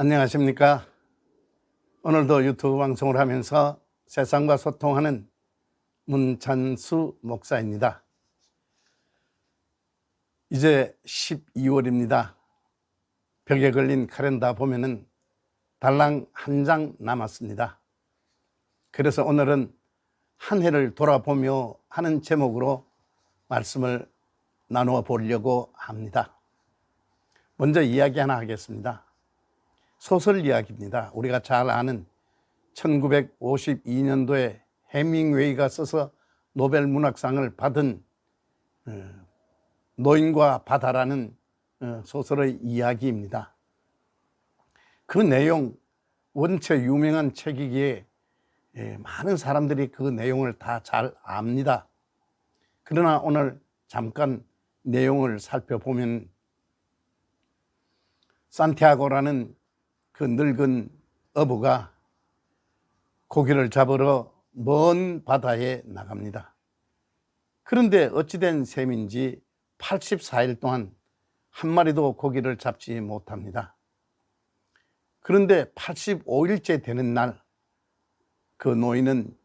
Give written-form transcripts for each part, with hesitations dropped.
안녕하십니까. 오늘도 유튜브 방송을 하면서 세상과 소통하는 문찬수 목사입니다. 이제 12월입니다. 벽에 걸린 카렌다 보면은 달랑 한 장 남았습니다. 그래서 오늘은 한 해를 돌아보며 하는 제목으로 말씀을 나누어 보려고 합니다. 먼저 이야기 하나 하겠습니다. 소설 이야기입니다. 우리가 잘 아는 1952년도에 해밍웨이가 써서 노벨 문학상을 받은 노인과 바다라는 소설의 이야기입니다. 그 내용 원체 유명한 책이기에 많은 사람들이 그 내용을 다 잘 압니다. 그러나 오늘 잠깐 내용을 살펴보면 산티아고라는 그 늙은 어부가 고기를 잡으러 먼 바다에 나갑니다. 그런데 어찌된 셈인지 84일 동안 한 마리도 고기를 잡지 못합니다. 그런데 85일째 되는 날, 그 노인은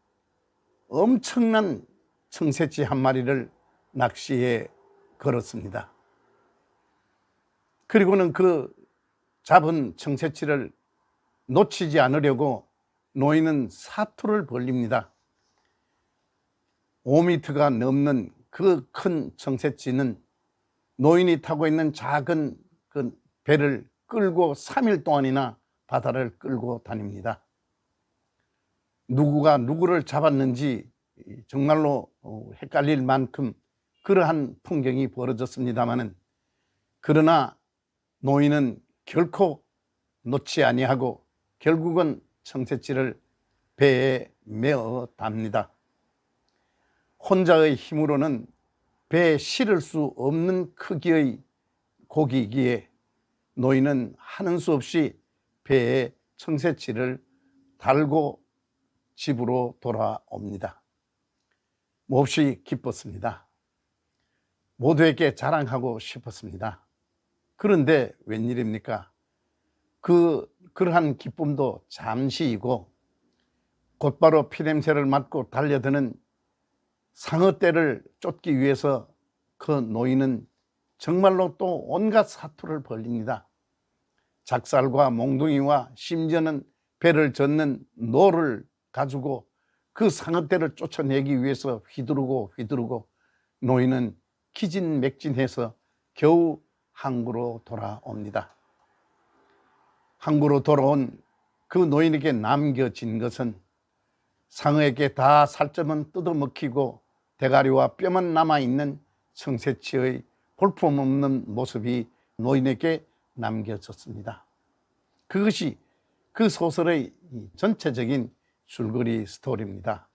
엄청난 청새치 한 마리를 낚시에 걸었습니다. 그리고는 그 잡은 청새치를 놓치지 않으려고 노인은 사투를 벌립니다. 5m가 넘는 그 큰 청새치는 노인이 타고 있는 작은 그 배를 끌고 3일 동안이나 바다를 끌고 다닙니다. 누구가 누구를 잡았는지 정말로 헷갈릴 만큼 그러한 풍경이 벌어졌습니다마는, 그러나 노인은 결코 놓지 아니하고 결국은 청새치를 배에 메어 답니다. 혼자의 힘으로는 배에 실을 수 없는 크기의 고기이기에 노인은 하는 수 없이 배에 청새치를 달고 집으로 돌아옵니다. 몹시 기뻤습니다. 모두에게 자랑하고 싶었습니다. 그런데 웬일입니까? 그러한 기쁨도 잠시이고 곧바로 피냄새를 맡고 달려드는 상어떼를 쫓기 위해서 그 노인은 정말로 또 온갖 사투를 벌립니다. 작살과 몽둥이와 심지어는 배를 젓는 노를 가지고 그 상어떼를 쫓아내기 위해서 휘두르고 노인은 기진맥진해서 겨우 항구로 돌아옵니다. 항구로 돌아온 그 노인에게 남겨진 것은 상어에게 다 살점은 뜯어먹히고 대가리와 뼈만 남아있는 청새치의 볼품없는 모습이 노인에게 남겨졌습니다. 그것이 그 소설의 전체적인 줄거리 스토리입니다.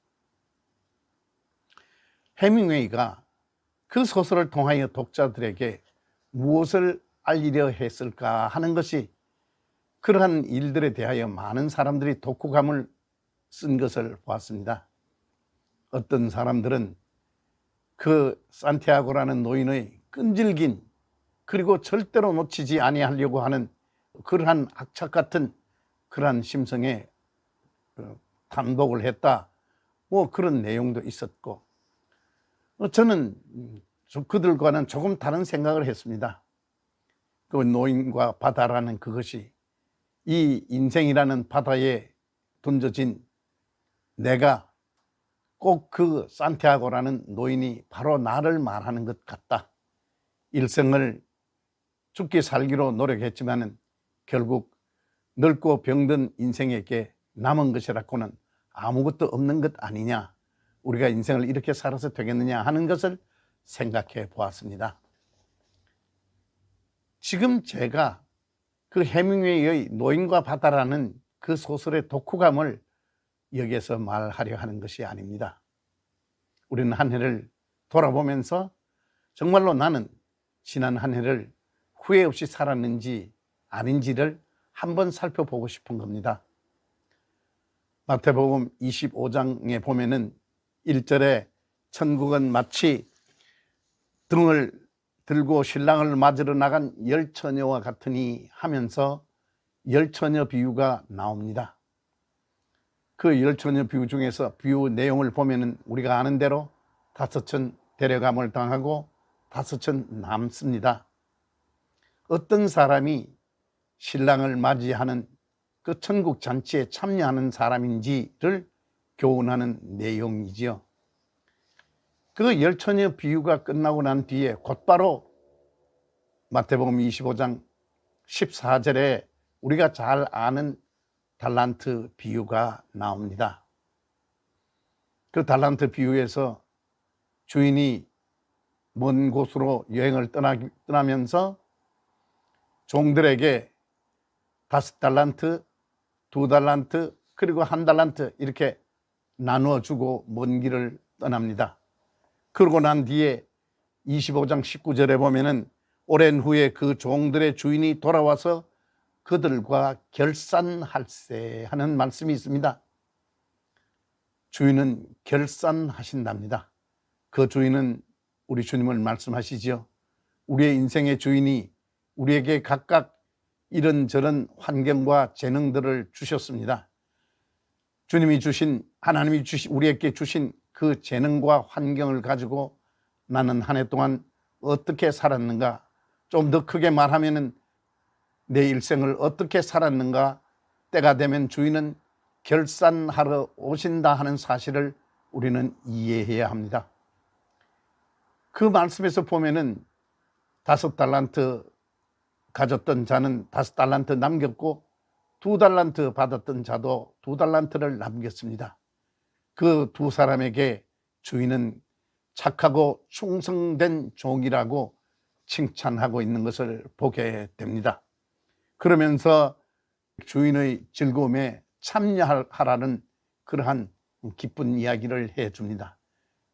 해밍웨이가 그 소설을 통하여 독자들에게 무엇을 알리려 했을까 하는 것이, 그러한 일들에 대하여 많은 사람들이 독후감을 쓴 것을 보았습니다. 어떤 사람들은 그 산티아고라는 노인의 끈질긴, 그리고 절대로 놓치지 아니하려고 하는 그러한 악착 같은 그러한 심성에 탄복을 했다, 그런 내용도 있었고, 저는 그들과는 조금 다른 생각을 했습니다. 그 노인과 바다라는 그것이 이 인생이라는 바다에 던져진 내가 꼭 그 산티아고라는 노인이 바로 나를 말하는 것 같다. 일생을 죽기 살기로 노력했지만은 결국 늙고 병든 인생에게 남은 것이라고는 아무것도 없는 것 아니냐, 우리가 인생을 이렇게 살아서 되겠느냐 하는 것을 생각해 보았습니다. 지금 제가 그 해밍웨이의 노인과 바다라는 그 소설의 독후감을 여기에서 말하려 하는 것이 아닙니다. 우리는 한 해를 돌아보면서 정말로 나는 지난 한 해를 후회 없이 살았는지 아닌지를 한번 살펴보고 싶은 겁니다. 마태복음 25장에 보면은 1절에 천국은 마치 등을 들고 신랑을 맞으러 나간 열 처녀와 같으니 하면서 열처녀 비유가 나옵니다. 그 열처녀 비유 중에서 비유 내용을 보면은 우리가 아는 대로 5천 데려감을 당하고 5천 남습니다. 어떤 사람이 신랑을 맞이하는 그 천국 잔치에 참여하는 사람인지를 교훈하는 내용이지요. 그 열처녀 비유가 끝나고 난 뒤에 곧바로 마태복음 25장 14절에 우리가 잘 아는 달란트 비유가 나옵니다. 그 달란트 비유에서 주인이 먼 곳으로 여행을 떠나면서 종들에게 5달란트, 2달란트, 그리고 1달란트 이렇게 나누어주고 먼 길을 떠납니다. 그러고 난 뒤에 25장 19절에 보면은 오랜 후에 그 종들의 주인이 돌아와서 그들과 결산할세 하는 말씀이 있습니다. 주인은 결산하신답니다. 그 주인은 우리 주님을 말씀하시지요. 우리의 인생의 주인이 우리에게 각각 이런저런 환경과 재능들을 주셨습니다. 주님이 주신, 하나님이 우리에게 주신 그 재능과 환경을 가지고 나는 한 해 동안 어떻게 살았는가, 좀 더 크게 말하면은 내 일생을 어떻게 살았는가, 때가 되면 주인은 결산하러 오신다 하는 사실을 우리는 이해해야 합니다. 그 말씀에서 보면은 5달란트 가졌던 자는 5달란트 남겼고 2달란트 받았던 자도 2달란트를 남겼습니다. 그 두 사람에게 주인은 착하고 충성된 종이라고 칭찬하고 있는 것을 보게 됩니다. 그러면서 주인의 즐거움에 참여하라는 그러한 기쁜 이야기를 해줍니다.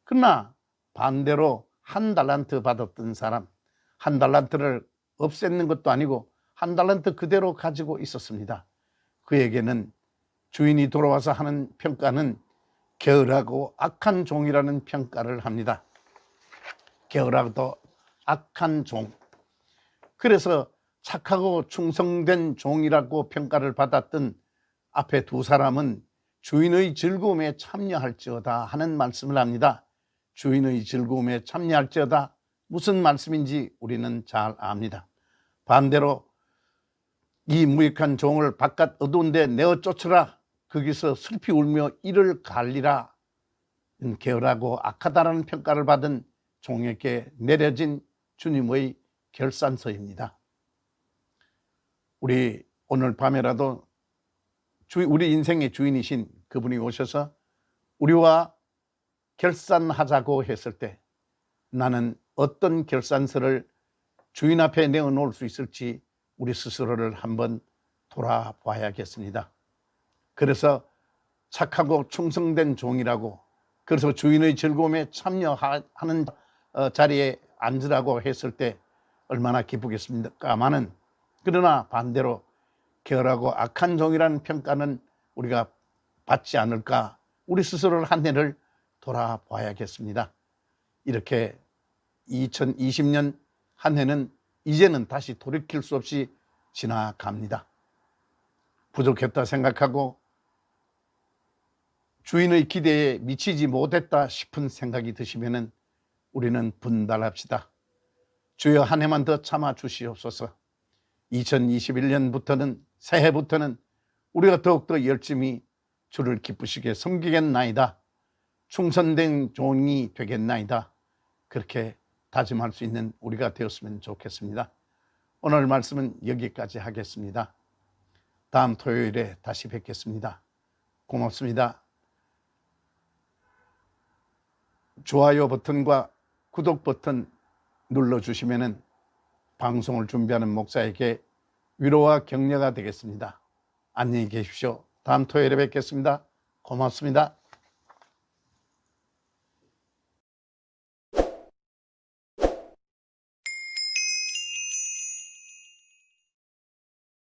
그러나 반대로 1달란트 받았던 사람, 1달란트를 없앴는 것도 아니고 1달란트 그대로 가지고 있었습니다. 그에게는 주인이 돌아와서 하는 평가는 게으르고 악한 종이라는 평가를 합니다. 게으르고 악한 종. 그래서 착하고 충성된 종이라고 평가를 받았던 앞에 두 사람은 주인의 즐거움에 참여할지어다 하는 말씀을 합니다. 주인의 즐거움에 참여할지어다, 무슨 말씀인지 우리는 잘 압니다. 반대로 이 무익한 종을 바깥 어두운 데 내어 쫓으라, 거기서 슬피 울며 이를 갈리라, 게으르고 악하다라는 평가를 받은 종에게 내려진 주님의 결산서입니다. 우리 오늘 밤에라도 우리 인생의 주인이신 그분이 오셔서 우리와 결산하자고 했을 때 나는 어떤 결산서를 주인 앞에 내어놓을 수 있을지 우리 스스로를 한번 돌아봐야겠습니다. 그래서 착하고 충성된 종이라고, 그래서 주인의 즐거움에 참여하는 자리에 앉으라고 했을 때 얼마나 기쁘겠습니까마는, 그러나 반대로 게으르고 악한 종이라는 평가는 우리가 받지 않을까, 우리 스스로를 한 해를 돌아봐야겠습니다. 이렇게 2020년 한 해는 이제는 다시 돌이킬 수 없이 지나갑니다. 부족했다 생각하고 주인의 기대에 미치지 못했다 싶은 생각이 드시면은 우리는 분발합시다. 주여 한 해만 더 참아 주시옵소서. 2021년부터는, 새해부터는 우리가 더욱더 열심히 주를 기쁘시게 섬기겠나이다, 충성된 종이 되겠나이다, 그렇게 다짐할 수 있는 우리가 되었으면 좋겠습니다. 오늘 말씀은 여기까지 하겠습니다. 다음 토요일에 다시 뵙겠습니다. 고맙습니다. 좋아요 버튼과 구독 버튼 눌러주시면 방송을 준비하는 목사에게 위로와 격려가 되겠습니다. 안녕히 계십시오. 다음 토요일에 뵙겠습니다. 고맙습니다.